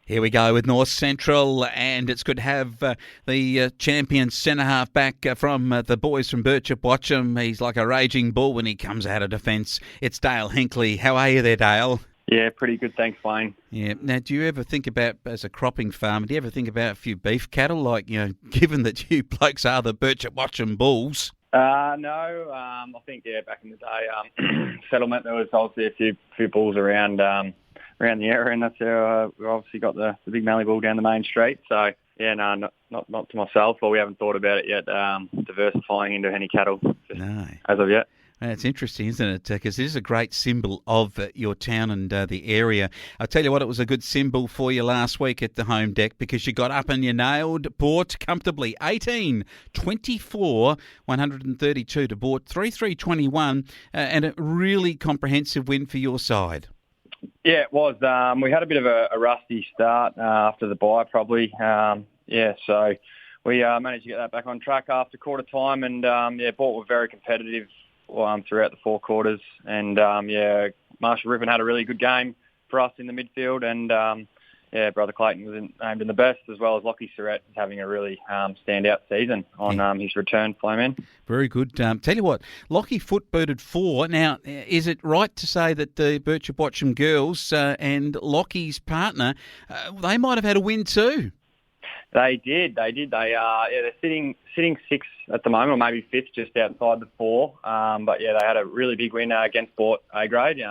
Here we go with North Central, and it's good to have the champion centre-half back from the boys from Birchip Watcham. He's like a raging bull when he comes out of defence. It's Dale Hinkley. How are you there, Dale? Yeah, pretty good, thanks, Wayne. Yeah. Now, do you ever think about, as a cropping farmer, do you ever think about a few beef cattle? Like, given that you blokes are the Birchip Watcham bulls. No, I think, back in the day, settlement, there was obviously a few bulls around the area, and that's how we obviously got the big mallee bull down the main street. So, yeah, no, not to myself, or we haven't thought about it yet, diversifying into any cattle as of yet. It's interesting, isn't it? Because it is a great symbol of your town and the area. I'll tell you what, it was a good symbol for you last week at the home deck because you got up and you nailed Bort comfortably. 18-24, 132 to Bort, 3-3-21, and a really comprehensive win for your side. Yeah, it was. We had a bit of a rusty start after the bye, probably. So we managed to get that back on track after quarter time, and Bort were very competitive throughout the four quarters, and Marshall Rippon had a really good game for us in the midfield, and Brother Clayton was named in the best, as well as Lockie Surratt is having a really standout season on his return Flowman. Very good. Tell you what, Lockie foot-booted 4. Now, is it right to say that the Birchip Watcham girls and Lockie's partner, they might have had a win too? They did. They're sitting 6th at the moment, or maybe 5th, just outside the 4. They had a really big win against Bort A grade,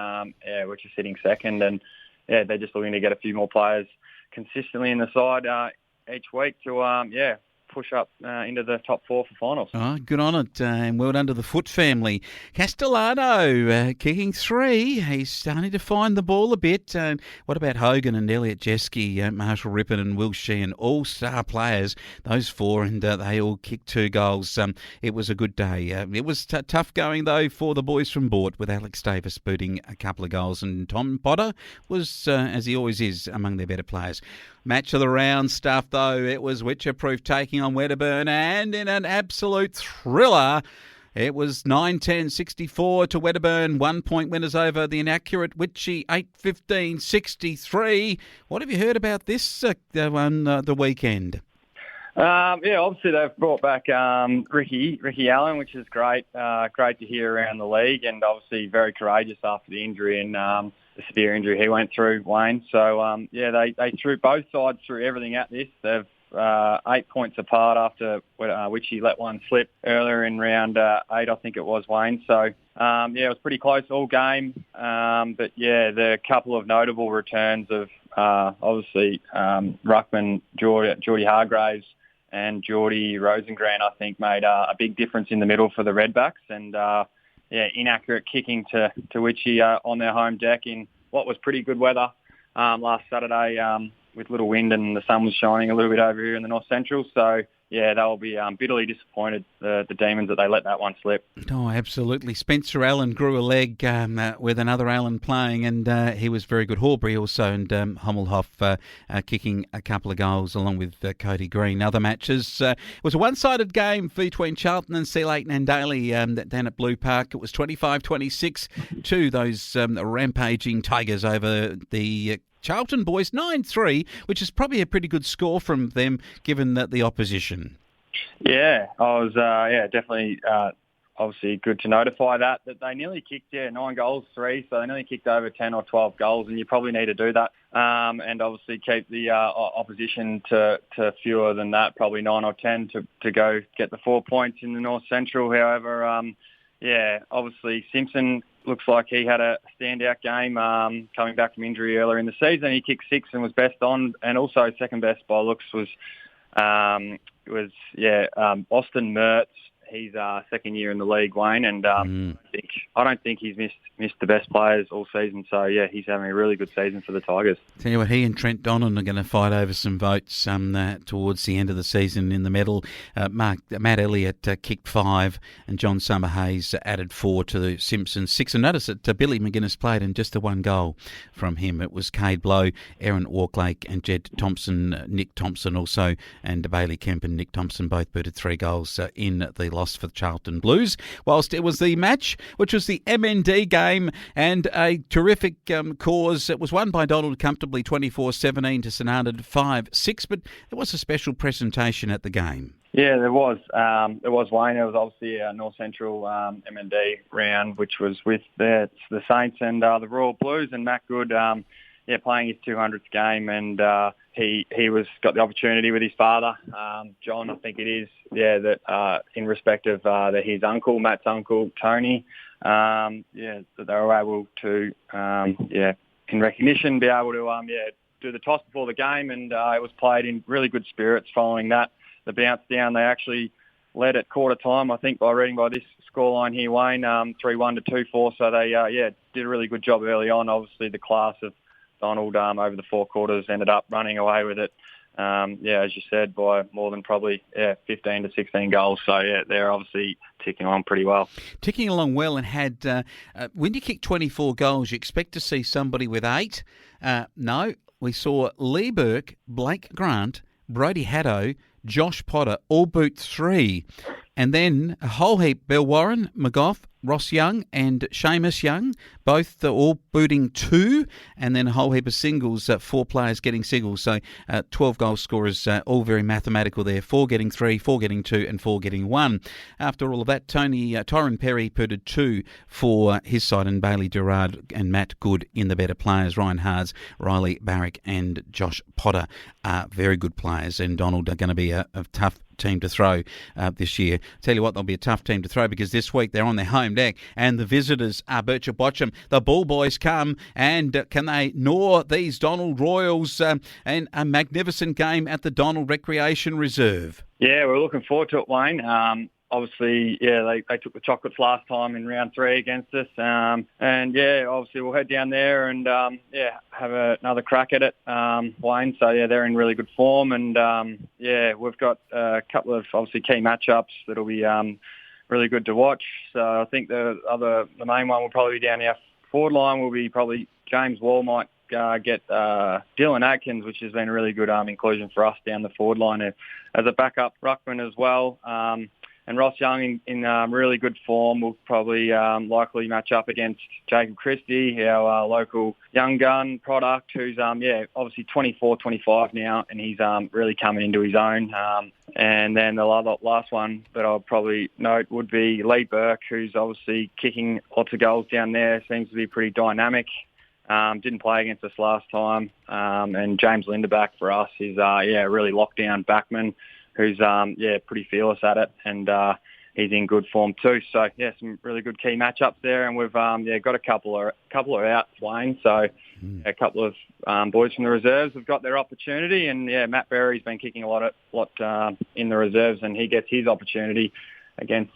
which is sitting 2nd, and they're just looking to get a few more players consistently in the side each week to push up into the top 4 for finals. Oh, good on it, and well done to the Foot family. Castellano kicking 3. He's starting to find the ball a bit. What about Hogan and Elliot Jeske, Marshall Rippon and Will Sheehan, all-star players, those 4, and they all kicked 2 goals. It was a good day. It was tough going, though, for the boys from Bort, with Alex Davis booting a couple of goals, and Tom Potter was, as he always is, among their better players. Match of the round stuff, though. It was Witcher-proof taking on Wedderburn, and in an absolute thriller, it was 9-10-64 to Wedderburn. 1-point winners over the inaccurate Witchy, 8-15-63. What have you heard about this the weekend? Obviously they've brought back Ricky Allen, which is great. Great to hear around the league, and obviously very courageous after the injury and the severe injury he went through, Wayne. So, they threw both sides through everything at this. They've 8 points apart after Witchy let one slip earlier in round 8, I think it was, Wayne. So, it was pretty close all game. The couple of notable returns of obviously Ruckman, Geordie Hargraves and Geordie Rosengrant, I think, made a big difference in the middle for the Redbacks. And inaccurate kicking to Witchy on their home deck in what was pretty good weather last Saturday with little wind, and the sun was shining a little bit over here in the North Central. So, they'll be bitterly disappointed, the Demons, that they let that one slip. Oh, absolutely. Spencer Allen grew a leg with another Allen playing, and he was very good. Horbury also, and Hummelhoff kicking a couple of goals along with Cody Green. Other matches, it was a one-sided game between Charlton and Sea Lake and Daly down at Blue Park. It was 25-26 to those rampaging Tigers over the Charlton boys, 9-3, which is probably a pretty good score from them given the opposition. Yeah, I was definitely obviously good to notify that they nearly kicked 9 goals 3, so they nearly kicked over 10 or 12 goals, and you probably need to do that and obviously keep the opposition to fewer than that, probably 9 or 10 to go get the 4 points in the North Central. However, obviously Simpson looks like he had a standout game coming back from injury earlier in the season. He kicked 6 and was best on, and also second best by looks was Austin Mertz. He's second year in the league, Wayne, and I don't think he's missed the best players all season. So he's having a really good season for the Tigers. Tell you what, he and Trent Donnan are going to fight over some votes towards the end of the season in the medal. Matt Elliott kicked 5, and John Summerhayes added 4 to the Simpsons 6. And notice that Billy McGuinness played in just the 1 goal from him. It was Cade Blow, Aaron Walklake, and Jed Thompson, Nick Thompson also, and Bailey Kemp and Nick Thompson both booted 3 goals in the loss for the Charlton Blues. Whilst it was the match which which was the MND game, and a terrific cause. It was won by Donald comfortably 24-17 to St Arnaud 5-6, but there was a special presentation at the game. Yeah, there was. There was, Wayne. There was obviously a North Central MND round, which was with the Saints and the Royal Blues, and Matt Good, playing his 200th game, and he was got the opportunity with his father, John, I think it is, that in respect of his uncle, Matt's uncle, Tony, that they were able to, in recognition, be able to, do the toss before the game, and it was played in really good spirits following that. The bounce down, they actually led at quarter time, I think, by this scoreline here, Wayne, 3-1 to 2-4. So they, did a really good job early on. Obviously, the class of Donald over the four quarters ended up running away with it. As you said, by more than probably 15 to 16 goals. So they're obviously ticking along pretty well. Ticking along well, and had when you kick 24 goals, you expect to see somebody with 8. No, we saw Lee Burke, Blake Grant, Brodie Haddo, Josh Potter all boot 3. And then a whole heap, Bill Warren, McGough, Ross Young and Seamus Young, both all booting 2, and then a whole heap of singles, 4 players getting singles. So 12 goal scorers, all very mathematical there, 4 getting 3, 4 getting 2 and 4 getting 1. After all of that, Tyron Perry putted 2 for his side, and Bailey Gerard and Matt Good in the better players. Ryan Hards, Riley Barrick and Josh Potter are very good players, and Donald are going to be a tough team to throw this year. Tell you what, they'll be a tough team to throw, because this week they're on their home deck and the visitors are Bircher Botcham. The Bull Boys come, and can they gnaw these Donald Royals, and a magnificent game at the Donald Recreation Reserve? Yeah, we're looking forward to it, Wayne. Obviously, they took the chocolates last time in round 3 against us. Obviously we'll head down there and, have another crack at it, Wayne. So, they're in really good form. And, we've got a couple of, obviously, key matchups that'll be really good to watch. So I think the main one will probably be down our forward line will be probably James Wall might get Dylan Atkins, which has been a really good inclusion for us down the forward line as a backup ruckman as well. And Ross Young in really good form will probably likely match up against Jacob Christie, our local young gun product, who's obviously 24, 25 now, and he's really coming into his own. And then the last one that I'll probably note would be Lee Burke, who's obviously kicking lots of goals down there, seems to be pretty dynamic. Didn't play against us last time. And James Linderback for us is really lockdown backman, who's pretty fearless at it, and he's in good form too. So some really good key matchups there, and we've got a couple are out, Wayne. So a couple of boys from the reserves have got their opportunity, and Matt Berry's been kicking a lot in the reserves, and he gets his opportunity against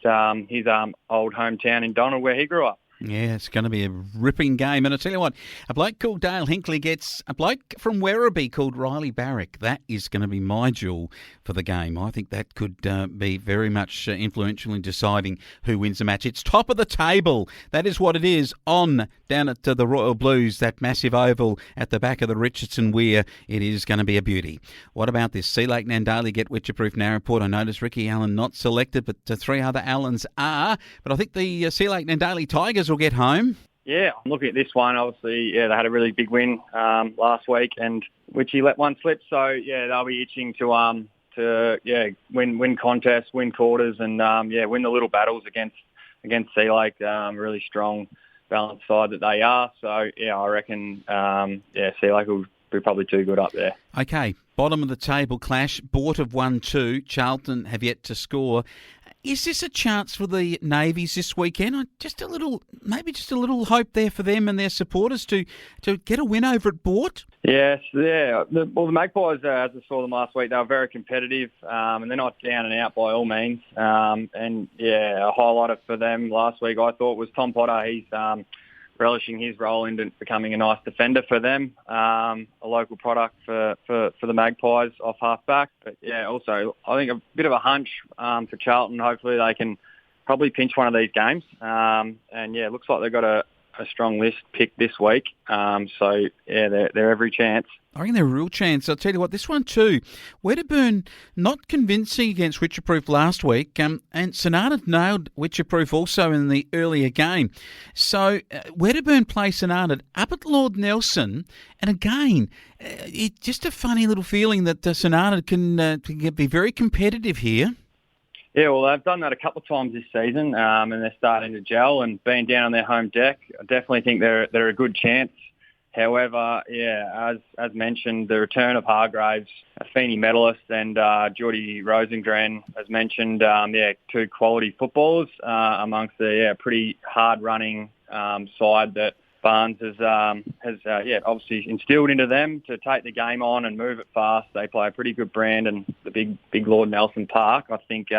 his old hometown in Donald, where he grew up. Yeah, it's going to be a ripping game. And I tell you what, a bloke called Dale Hinkley gets a bloke from Werribee called Riley Barrick. That is going to be my jewel for the game. I think that could be very much influential in deciding who wins the match. It's top of the table. That is what it is down at the Royal Blues, that massive oval at the back of the Richardson Weir. It is going to be a beauty. What about this? Sea Lake Nandali get Witcher-proof Narrowport. I noticed Ricky Allen not selected, but 3 other Allens are. But I think the Sea Lake Nandali Tigers will get home. Yeah, I'm looking at this one. Obviously, they had a really big win last week, and which he let one slip. So they'll be itching to win contests, win quarters, and win the little battles against Sea Lake. Really strong, balanced side that they are. So I reckon Sea Lake will be probably too good up there. Okay, bottom of the table clash. Bort have won 2. Charlton have yet to score. Is this a chance for the Navies this weekend? Just a little hope there for them and their supporters to get a win over at Bort? Yes, yeah. The Magpies, as I saw them last week, they were very competitive, and they're not down and out by all means. A highlighter for them last week, I thought, was Tom Potter. He's relishing his role into becoming a nice defender for them, a local product for the Magpies off half-back. But, also, I think a bit of a hunch for Charlton. Hopefully they can probably pinch one of these games. It looks like they've got a a strong list picked this week. So yeah, they're every chance. I reckon they're a real chance. I'll tell you what, this one too, Wedderburn not convincing against Witcherproof last week, and St Arnaud nailed Witcherproof also in the earlier game. So Wedderburn play St Arnaud up at Lord Nelson, and again, it's just a funny little feeling that St Arnaud can be very competitive here. Yeah, well, they've done that a couple of times this season, and they're starting to gel and being down on their home deck. I definitely think they're a good chance. However, yeah, as mentioned, the return of Hargraves, a Feeney medalist, and Geordie Rosengren, as mentioned, two quality footballers amongst the pretty hard-running side that Barnes has obviously instilled into them to take the game on and move it fast. They play a pretty good brand, and the big Lord Nelson Park, I think.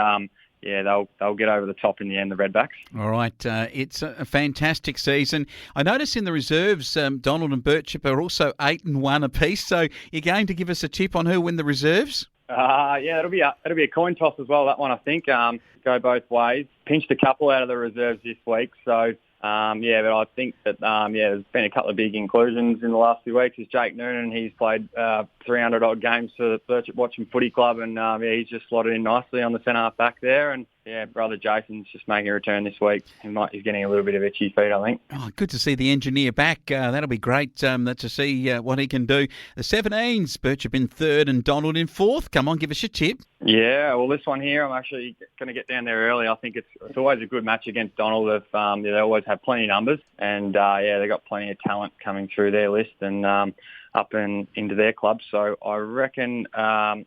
They'll get over the top in the end, the Redbacks. All right, it's a fantastic season. I notice in the reserves, Donald and Birchip are also 8-1 apiece. So you're going to give us a tip on who win the reserves? It'll be a coin toss as well. That one, I think, go both ways. Pinched a couple out of the reserves this week, so. But I think that, there's been a couple of big inclusions in the last few weeks. Is Jake Noonan. He's played 300-odd games for the Birchip Watching Footy Club, and he's just slotted in nicely on the centre half back there. And, brother Jason's just making a return this week. He's getting a little bit of itchy feet, I think. Oh, good to see the engineer back. That'll be great to see what he can do. The 17s, Birchip in third and Donald in fourth. Come on, give us your tip. Yeah, well, this one here, I'm actually going to get down there early. I think it's always a good match against Donald. They always have plenty of numbers, and they've got plenty of talent coming through their list and up and into their club. So I reckon, I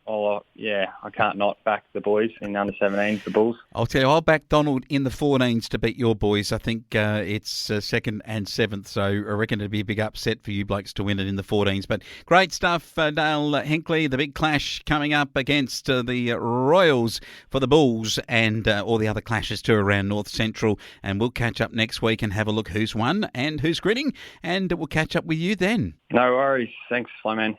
can't not back the boys in under 17s, the Bulls. I'll tell you, I'll back Donald in the 14s to beat your boys. I think it's second and seventh, so I reckon it'd be a big upset for you blokes to win it in the 14s. But great stuff, Dale Hinkley. The big clash coming up against the Royals for the Bulls, and all the other clashes too around North Central. And we'll catch up next week and have a look who's won and who's gritting, and we'll catch up with you then. No worries. Thanks, Flowman.